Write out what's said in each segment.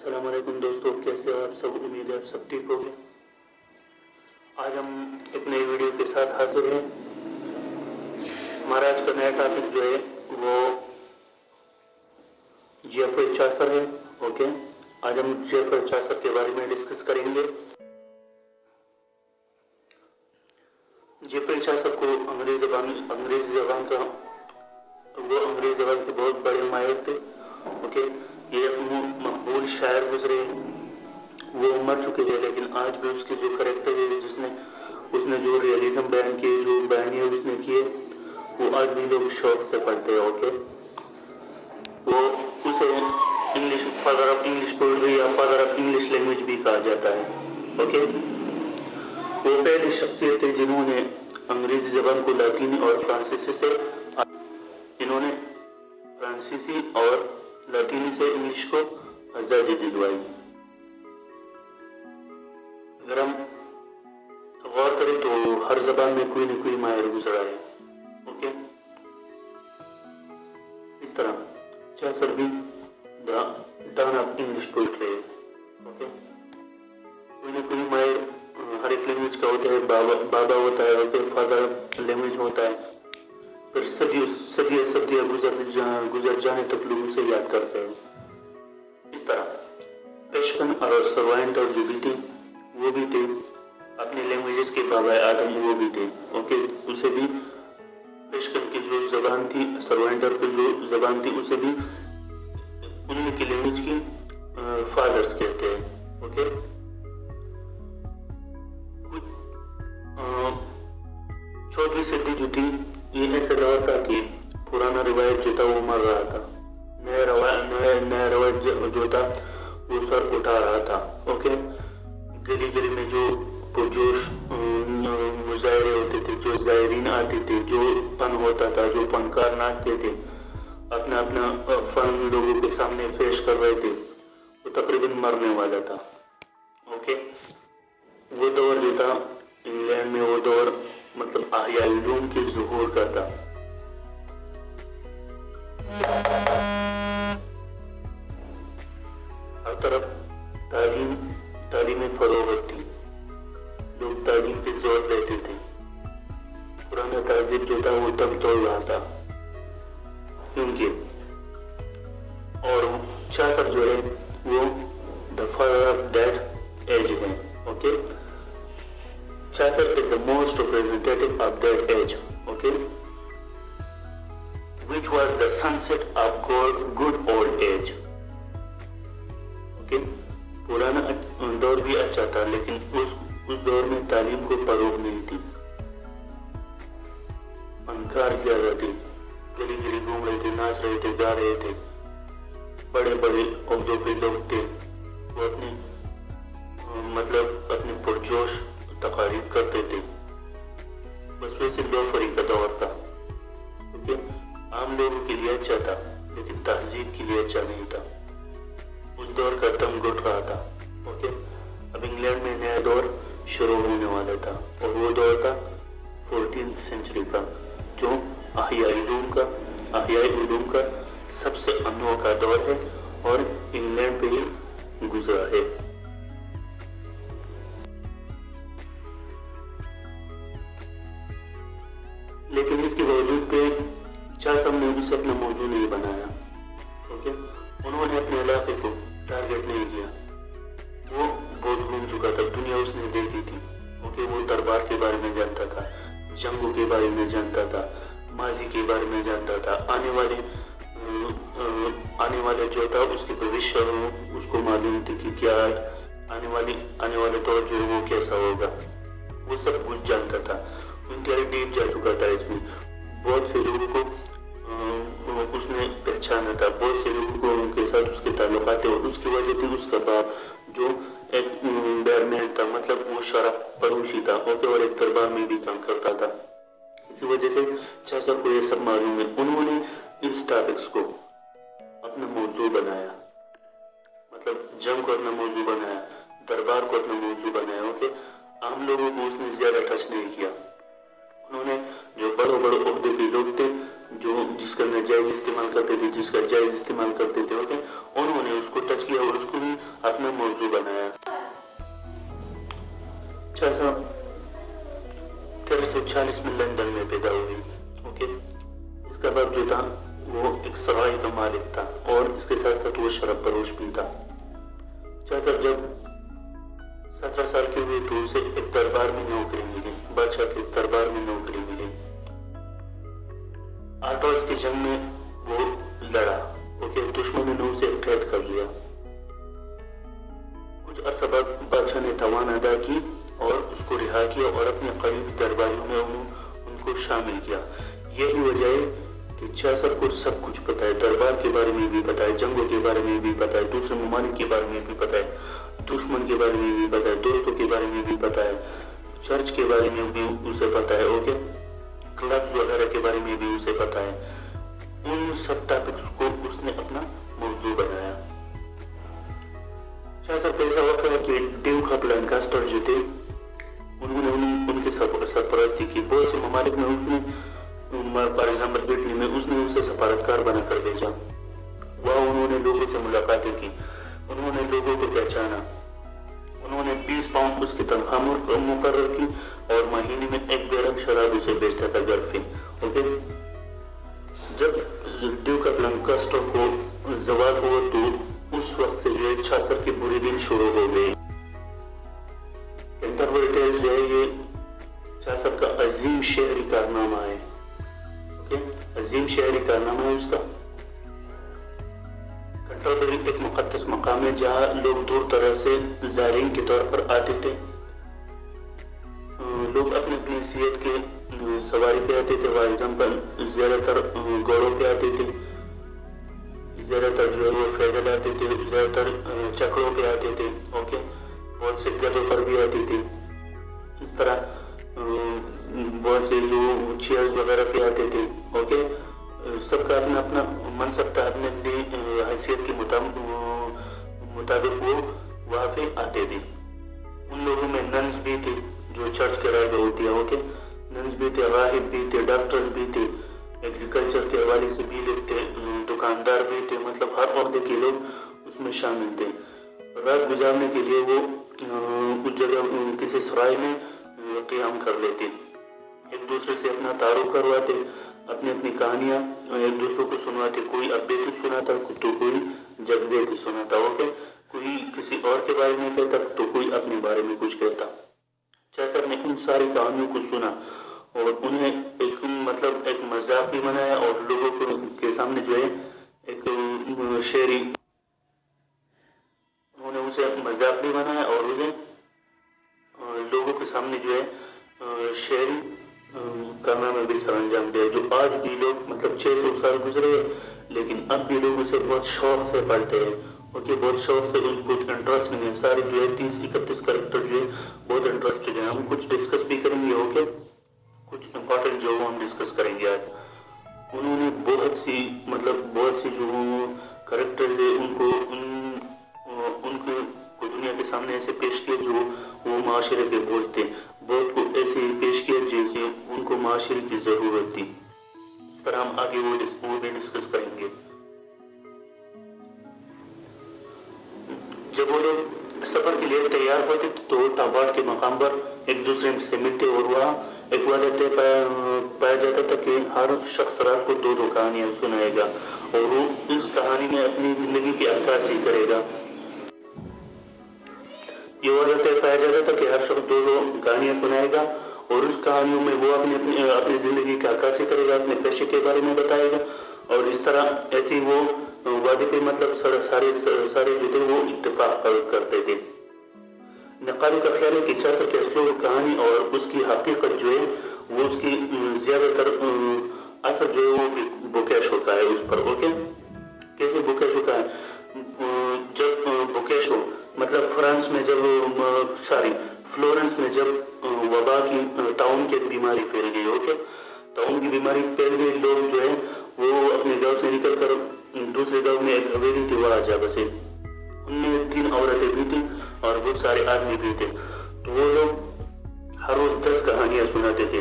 السلام علیکم دوستو، کیسے ہو آپ سب؟ امید ہے آپ سب ٹھیک ہو گے۔ آج ہم ایک نئی ویڈیو کے ساتھ حاضر ہیں۔ ہمارا آج کا نیا ٹاپک جو ہے وہ جیفری چاسر ہے۔ اوکے، آج ہم جیفری چاسر کے بارے میں ڈسکس کریں گے۔ جیفری چاسر کو انگریزی زبان کے بہت بڑے ماہر تھے۔ اوکے، یہ مقبول شاعر گزرے، وہ مر چکے تھے، لیکن آج بھی اس کے جو کریکٹر ہے، اس نے جو ریئلزم بیان کیے، جو بیانیے اس نے کیے، وہ آج بھی لوگ شوق سے پڑھتے ہیں۔ اوکے، وہ اسے فادر آف انگلش پوئٹری یا فادر آف انگلش لینگویج بھی کہا جاتا ہے۔ اوکے، وہ پہلی شخصیت تھے جنہوں نے انگریزی زبان کو لاطینی اور انگلش کو آزادی دلوائی۔ اگر ہم غور کریں تو ہر زبان میں کوئی نہ کوئی ماہر گزرا ہے۔ اوکے، اس طرح چاسر بھی ڈان آف انگلش پوئٹری ہے۔ اوکے، کوئی نہ کوئی ماہر ہر ایک لینگویج کا ہوتا ہے۔ بابا ہوتا ہے، اوکے، فادر لینگویج ہوتا ہے، پھر صدیاں گزر جانے تک لوگ اسے یاد کرتے ہیں۔ اس طرح پیشکن اور سروائنٹر جو بھی تھے، وہ بھی تھے اپنے لینگویجز کے بابا آدم، وہ بھی تھے۔ اوکے، اسے بھی پیشکن کی جو زبان تھی، سروائنٹر کی جو زبان تھی، اسے بھی انہیں کی لینگویج کی فادرز کہتے ہیں۔ اوکے، 14ویں صدی جو تھی، یہ ایسا دور تھا کہ پرانا روایت جو تھا وہ مر رہا تھا، نیا روایت جو تھا وہ سر اٹھا رہا تھا۔ اوکے، گلی گلی میں جو پرجوش مظاہرے ہوتے تھے، جو زائرین آتے تھے، جو فن ہوتا تھا، جو فنکار ناچتے تھے، اپنا فن لوگوں کے سامنے پیش کر رہے تھے، وہ تقریباً مرنے والا تھا۔ اوکے، وہ دور جو تھا انگلینڈ میں، وہ دور مطلب احیاء علوم کے ظہور کا تھا۔ ہر طرف تعلیم فروغت تھی، لوگ تعلیم پہ زور دیتے تھے، پرانا تہذیب جو تھا وہ دم توڑ رہا تھا، کیونکہ اور چاسر جو ہے وہ the father of that age ہے۔ Okay, Chaucer is the most representative of that age, okay, which was the sunset of good old age. Okay, پرانا دور بھی اچھا تھا، لیکن اس دور میں تعلیم کو فروغ نہیں تھی، فنکار زیادہ تھے، گلی گلی گھوم رہے تھے، ناچ رہے تھے، گا رہے تھے، بڑے بڑے عہدوں پہ لوگ تھے، وہ اپنے پرجوش تقاریر کرتے تھے۔ بس ویسے لو فری کا دور تھا، کیونکہ عام لوگوں کے لیے اچھا تھا، لیکن تہذیب کے لیے اچھا نہیں تھا۔ اس دور کا دم گھٹ رہا تھا۔ اوکے، اب انگلینڈ میں نیا دور شروع ہونے والا تھا، اور وہ دور تھا 14th سینچری کا، جو احیاء علوم کا سب سے انوکھا دور ہے اور انگلینڈ پہ ہی گزرا ہے۔ لیکن اس کے باوجود پہ چاسر نے اسے اپنا موضوع نہیں بنایا۔ اوکے، انہوں نے اپنے علاقے کو ٹارگیٹ نہیں کیا، وہ بہت گھوم چکا تھا، دنیا اس نے دیکھی تھی۔ اوکے، وہ دربار کے بارے میں جانتا تھا، جنگوں کے بارے میں جانتا تھا، ماضی کے بارے میں جانتا تھا، آنے والے جو تھا اس کے بھوشیہ اس کو معلوم تھی کہ کیا آنے والے دور جو ہے وہ کیسا ہوگا، وہ سب کچھ جانتا تھا، انتہائی ڈیپ جا چکا تھا اس میں۔ بہت سے لوگوں کو اس نے پہچانا تھا، بہت سے لوگوں کو ان کے ساتھ اس کے تعلقات تھے، اور اس کی وجہ تھی اس کا باپ جو ایک بیئرمین تھا، مطلب وہ شراب فروشی تھا، اوکے، اور ایک دربار میں بھی کام کرتا تھا۔ اسی وجہ سے چاسر کو یہ سب معلوم ہے۔ انہوں نے اس ٹاپکس کو اپنا موضوع بنایا، مطلب جنگ کو اپنا موضوع بنایا، دربار کو اپنا موضوع بنایا۔ اوکے، عام لوگوں کو اس نے زیادہ ٹچ نہیں کیا۔ انہوں نے جو بڑے عہدے پہ لوگ تھے، جو جس کا ناجائز استعمال کرتے تھے, جس کا جائز استعمال کرتے تھے. اوکے, انہوں نے اس کو ٹچ کیا اور اس کو بھی اپنا موضوع بنایا. اچھا صاحب 1340 میں لندن میں پیدا ہوئی. اوکے, اس کا باپ جو تھا وہ ایک سرائی کا مالک تھا اور اس کے ساتھ ساتھ وہ شراب فروش بھی تھا. اچھا صاحب جب 17 سال کے ہوئے تو اسے ایک دربار میں نوکری ملی, بادشاہ کے دربار میں نوکری ملی. آٹوس کی جنگ میں وہ لڑا. اوکے, دشمنوں نے اسے قید کر لیا. کچھ عرصہ بعد بادشاہ نے توان ادا کی اور اس کو رہا کیا اور اپنے قریبی درباریوں میں ان کو شامل کیا. یہی وجہ ہے کہ چاسر کو سب کچھ پتا ہے, دربار کے بارے میں بھی پتا ہے, جنگوں کے بارے میں بھی پتا ہے, دوسرے ممالک کے بارے میں بھی پتا ہے, دشمن کے بارے میں بھی پتا ہے, دوستوں کے بارے میں بھی پتا ہے, چرچ کے بارے میں بھی اسے پتا ہے. اوکے, کلبز وغیرہ کے بارے میں بھی اسے پتا ہے. ان سب ٹاپکس کو اس نے اپنا موضوع بنایا. چاسر کا ایسا وقت ہے کہ ڈیوک آف لینکاسٹر جو تھے انہوں نے ان کی سرپرستی کی. بہت سے ممالک میں اس نے, فار ایگزامپل اٹلی میں اس نے اسے سفارتکار بنا کر بھیجا. وہاں انہوں نے لوگوں سے ملاقاتیں کی, انہوں نے لوگوں کو پہچانا, انہوں نے 20 پاؤنڈ اس کی تنخواہ مقرر کی اور مہینے میں 1 بیرل شراب اسے بیچتا تھا گھر پہ. اوکے, جب ڈیوک آف لینکاسٹر کو زوال ہوا تو اس وقت سے جو ہے چاسر کے برے دن شروع ہو گئے. کینٹربری ٹیلز جو ہے یہ چاسر کا عظیم شہری کارنامہ ہے. اوکے, عظیم شہری کارنامہ ہے اس کا. کینٹربری ایک مقدس مقام ہے جہاں لوگ دور دراز سے زائرین کے طور پر آتے تھے. لوگ اپنی اپنی حیثیت کے سواری پہ آتے تھے. فار ایگزامپل زیادہ تر گھوڑوں پہ آتے تھے, زیادہ تر جو ہے وہ پیدل آتے تھے, زیادہ تر چکروں پہ آتے تھے. اوکے, بہت سے گدھوں پر بھی آتے تھے. اس طرح بہت سے جو چیئرز وغیرہ پہ آتے تھے. اوکے, سب کا اپنا اپنا منصب تھا, اپنے اپنی حیثیت کے مطابق وہ وہاں پہ آتے تھے. ان لوگوں میں ننز بھی تھے جو چرچ کے راہب ہوتی ہے. اوکے, ننز بھی تھے, راہب بھی تھے, ڈاکٹرز بھی تھے, ایگریکلچر کے حوالے سے بھی لوگ تھے, دکاندار بھی تھے. مطلب ہر عہدے کے لوگ اس میں شامل تھے. رات گزارنے کے لیے وہ کچھ جگہ کسی سرائے میں قیام کر لیتے, ایک دوسرے سے اپنا تعارف کرواتے, اپنی اپنی کہانیاں ایک دوسرے کو سنواتے. کوئی ابیتی سناتا تو کوئی جگبیتی سناتا. اوکے, کوئی کسی اور کے بارے میں کہتا تو کوئی اپنے بارے میں کچھ کہتا. چاسر نے ان ساری کہانیوں کو سنا اور انہیں ایک مذاق بھی بنایا اور لوگوں کے سامنے جو ہے ایک شعری, انہوں نے اسے مذاق بھی بنایا اور انہیں لوگوں کے سامنے جو ہے شعری کارنامے بھی سر انجام دیا, جو آج بھی لوگ 600 سال گزرے لیکن اب بھی لوگ اسے بہت شوق سے پڑھتے ہیں. اوکے, بہت شوق سے, ان کو انٹرسٹ نہیں ہے. سارے جو ہے 30-31 کریکٹر جو ہے بہت انٹرسٹڈ ہیں. ہم کچھ ڈسکس بھی کریں گے. اوکے, کچھ امپورٹنٹ جو ہم ڈسکس کریں گے آج. انہوں نے بہت سی جو کریکٹر ہے ان کو دنیا کے سامنے ایسے پیش کیا جو وہ معاشرے کے بوجھ تھے. بہت کو ایسے پیش کیا جیسے ان کو معاشرے کی ضرورت تھی. اس طرح ہم آگے وہ بھی ڈسکس کریں گے. جب وہ لوگ سفر کے لیے تیار ہوتے تو ٹاباٹ کے مقام پر ایک دوسرے سے ملتے اور وہاں ایک وعدہ طے پایا جاتا تھا کہ ہر شخص رات کو 2 کہانیاں سنائے گا اور وہ اس کہانی میں اپنی زندگی کی عکاسی کرے گا. یہ وعدہ طے پایا جاتا تھا کہ ہر شخص 2 کہانیاں سنائے گا اور اس کہانیوں میں وہ اپنی زندگی کی عکاسی کرے گا, اپنے پیشے کے بارے میں بتائے گا. اور اس طرح ایسے وہ وعدے پہ سارے جو تھے وہ اتفاق کرتے تھے. نقالی کا خیال ہے کہ چاسر کے اسلوب کہانی اور اس کی حقیقت جو ہے وہ اس کی زیادہ تر اثر جو ہے وہ بوکیشو کا ہے اس پر. اوکے, کیسے بوکیشو کا ہے؟ جب بوکیشو فرانس میں فلورنس میں جب وبا کی طاعون کی بیماری پھیل گئی. اوکے, طاعون کی بیماری پھیل گئی, لوگ جو ہے وہ اپنے گاؤں سے نکل کر دوسرے گاؤں میں ایک حویلی تھی وہاں جا بسے. ان میں 3 عورتیں بھی تھیں اور بہت سارے آدمی بھی تھے. تو وہ لوگ ہر روز 10 کہانیاں سناتے تھے.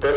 10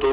2